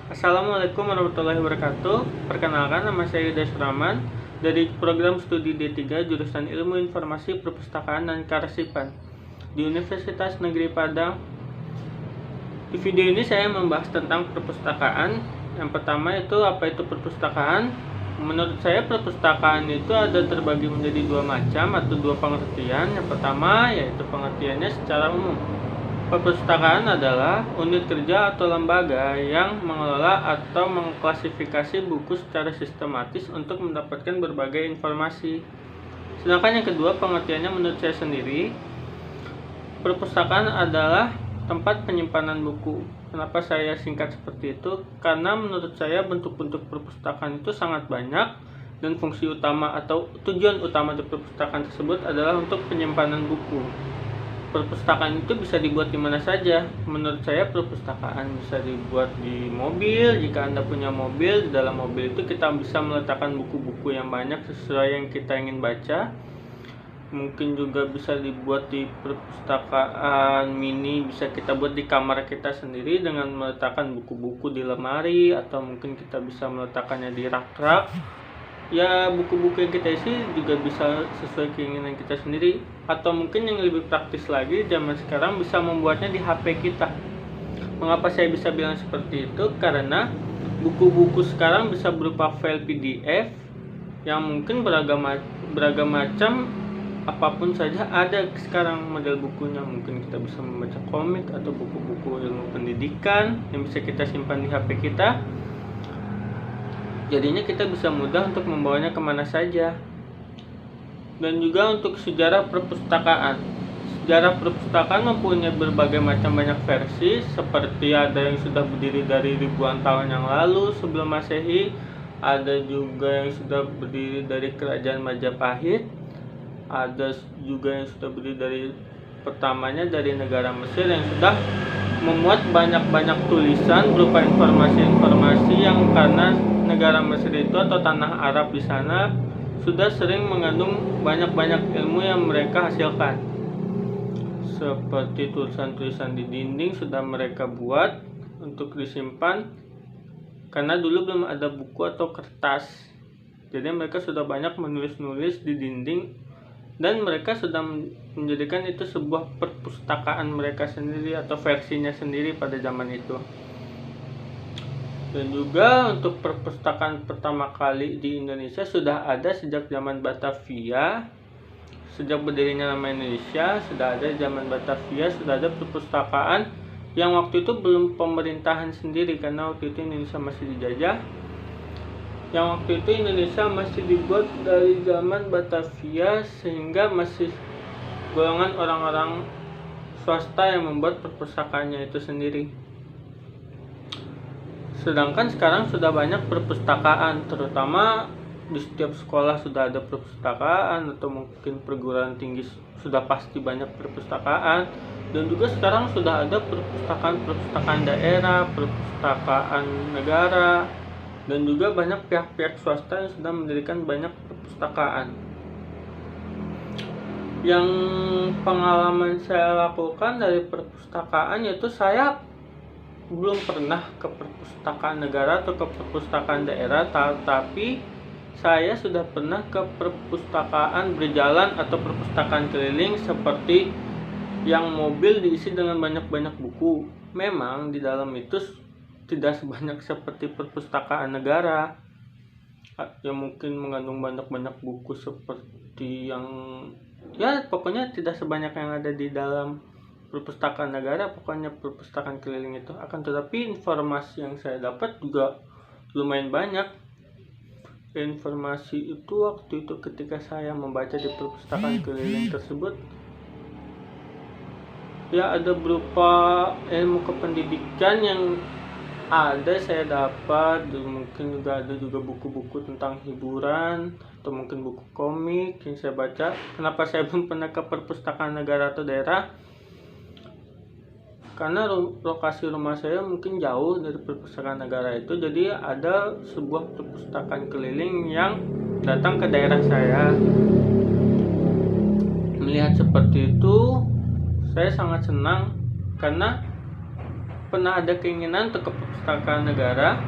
Assalamualaikum warahmatullahi wabarakatuh. Perkenalkan, nama saya Yuda Suraman dari program studi D3 jurusan Ilmu Informasi Perpustakaan dan Kearsipan di Universitas Negeri Padang. Di video ini saya membahas tentang perpustakaan. Yang pertama itu apa itu perpustakaan? Menurut saya perpustakaan itu ada terbagi menjadi dua macam atau dua pengertian. Yang pertama yaitu pengertiannya secara umum. Perpustakaan adalah unit kerja atau lembaga yang mengelola atau mengklasifikasi buku secara sistematis untuk mendapatkan berbagai informasi. Sedangkan yang kedua pengertiannya menurut saya sendiri, perpustakaan adalah tempat penyimpanan buku. Kenapa saya singkat seperti itu? Karena menurut saya bentuk-bentuk perpustakaan itu sangat banyak dan fungsi utama atau tujuan utama dari perpustakaan tersebut adalah untuk penyimpanan buku. Perpustakaan itu bisa dibuat di mana saja. Menurut saya perpustakaan bisa dibuat di mobil. Jika Anda punya mobil, di dalam mobil itu kita bisa meletakkan buku-buku yang banyak sesuai yang kita ingin baca. Mungkin juga bisa dibuat di perpustakaan mini, bisa kita buat di kamar kita sendiri dengan meletakkan buku-buku di lemari, atau mungkin kita bisa meletakkannya di rak-rak. Ya, buku-buku yang kita isi juga bisa sesuai keinginan kita sendiri, atau mungkin yang lebih praktis lagi zaman sekarang bisa membuatnya di HP kita. Mengapa saya bisa bilang seperti itu? Karena buku-buku sekarang bisa berupa file PDF yang mungkin beragam macam, apapun saja ada sekarang model bukunya. Mungkin kita bisa membaca komik atau buku-buku ilmu pendidikan yang bisa kita simpan di HP kita. Jadinya kita bisa mudah untuk membawanya kemana saja. Dan juga untuk sejarah perpustakaan. Sejarah perpustakaan mempunyai berbagai macam banyak versi, seperti ada yang sudah berdiri dari ribuan tahun yang lalu sebelum Masehi, ada juga yang sudah berdiri dari kerajaan Majapahit, ada juga yang sudah berdiri dari pertamanya dari negara Mesir yang sudah memuat banyak-banyak tulisan berupa informasi-informasi yang karena negara Mesir itu atau tanah Arab di sana sudah sering mengandung banyak-banyak ilmu yang mereka hasilkan. Seperti tulisan-tulisan di dinding sudah mereka buat untuk disimpan karena dulu belum ada buku atau kertas. Jadi mereka sudah banyak menulis-nulis di dinding dan mereka sudah menjadikan itu sebuah perpustakaan mereka sendiri atau versinya sendiri pada zaman itu. Dan juga untuk perpustakaan pertama kali di Indonesia sudah ada sejak zaman Batavia. Sejak berdirinya nama Indonesia sudah ada zaman Batavia, sudah ada perpustakaan yang waktu itu belum pemerintahan sendiri karena waktu itu Indonesia masih dijajah. Yang waktu itu Indonesia masih dibuat dari zaman Batavia sehingga masih golongan orang-orang swasta yang membuat perpustakaannya itu sendiri. Sedangkan sekarang sudah banyak perpustakaan, terutama di setiap sekolah sudah ada perpustakaan, atau mungkin perguruan tinggi sudah pasti banyak perpustakaan. Dan juga sekarang sudah ada perpustakaan daerah, perpustakaan negara, dan juga banyak pihak-pihak swasta yang sudah mendirikan banyak perpustakaan. Yang pengalaman saya lakukan dari perpustakaan yaitu saya belum pernah ke perpustakaan negara atau ke perpustakaan daerah, tapi saya sudah pernah ke perpustakaan berjalan atau perpustakaan keliling seperti yang mobil diisi dengan banyak-banyak buku. Memang di dalam itu tidak sebanyak seperti perpustakaan negara yang mungkin mengandung banyak-banyak buku seperti yang pokoknya tidak sebanyak yang ada di dalam perpustakaan negara. Pokoknya perpustakaan keliling itu akan tetapi informasi yang saya dapat juga lumayan banyak. Informasi itu waktu itu ketika saya membaca di perpustakaan keliling tersebut ada berupa ilmu kependidikan yang ada saya dapat, dan mungkin juga ada juga buku-buku tentang hiburan atau mungkin buku komik yang saya baca. Kenapa saya belum pernah ke perpustakaan negara atau daerah? Karena lokasi rumah saya mungkin jauh dari perpustakaan negara itu, jadi ada sebuah perpustakaan keliling yang datang ke daerah saya. Melihat seperti itu, saya sangat senang karena pernah ada keinginan untuk ke perpustakaan negara,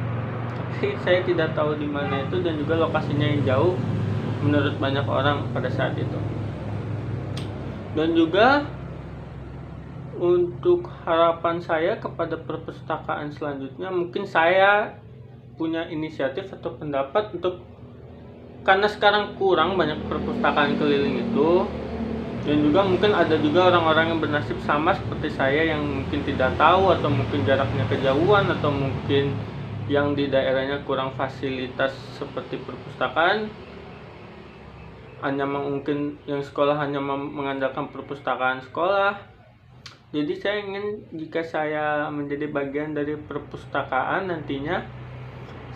tapi saya tidak tahu di mana itu dan juga lokasinya yang jauh menurut banyak orang pada saat itu. Dan juga untuk harapan saya kepada perpustakaan selanjutnya, mungkin saya punya inisiatif atau pendapat untuk, karena sekarang kurang banyak perpustakaan keliling itu, dan juga mungkin ada juga orang-orang yang bernasib sama seperti saya yang mungkin tidak tahu atau mungkin jaraknya kejauhan atau mungkin yang di daerahnya kurang fasilitas seperti perpustakaan, hanya mungkin yang sekolah hanya mengandalkan perpustakaan sekolah. Jadi saya ingin, jika saya menjadi bagian dari perpustakaan nantinya,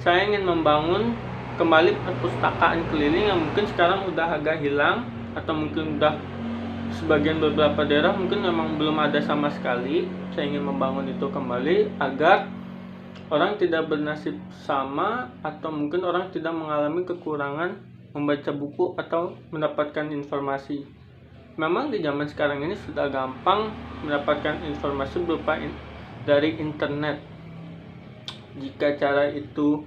saya ingin membangun kembali perpustakaan keliling yang mungkin sekarang udah agak hilang, atau mungkin udah sebagian beberapa daerah mungkin memang belum ada sama sekali. Saya ingin membangun itu kembali agar orang tidak bernasib sama atau mungkin orang tidak mengalami kekurangan membaca buku atau mendapatkan informasi. Memang di zaman sekarang ini sudah gampang mendapatkan informasi berupa dari internet. Jika cara itu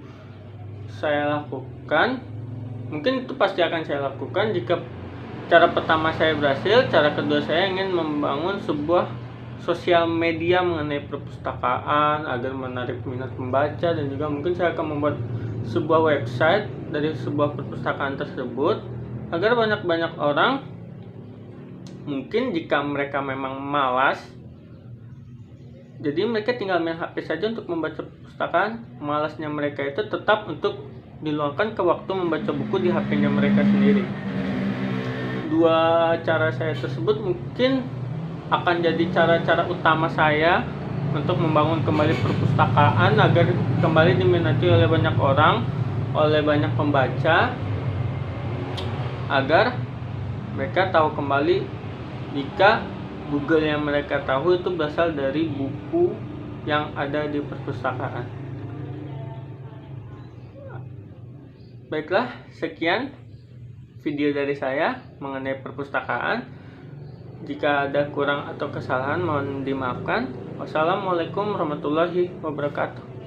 saya lakukan, mungkin itu pasti akan saya lakukan. Jika cara pertama saya berhasil, cara kedua saya ingin membangun sebuah sosial media mengenai perpustakaan agar menarik minat pembaca, dan juga mungkin saya akan membuat sebuah website dari sebuah perpustakaan tersebut agar banyak-banyak orang, mungkin jika mereka memang malas, jadi mereka tinggal main HP saja untuk membaca perpustakaan, malasnya mereka itu tetap untuk diluangkan ke waktu membaca buku di HP-nya mereka sendiri. Dua cara saya tersebut mungkin akan jadi cara-cara utama saya untuk membangun kembali perpustakaan agar kembali diminati oleh banyak orang, oleh banyak pembaca, agar mereka tahu kembali jika Google yang mereka tahu itu berasal dari buku yang ada di perpustakaan. Baiklah, sekian video dari saya mengenai perpustakaan. Jika ada kurang atau kesalahan mohon dimaafkan. Wassalamualaikum warahmatullahi wabarakatuh.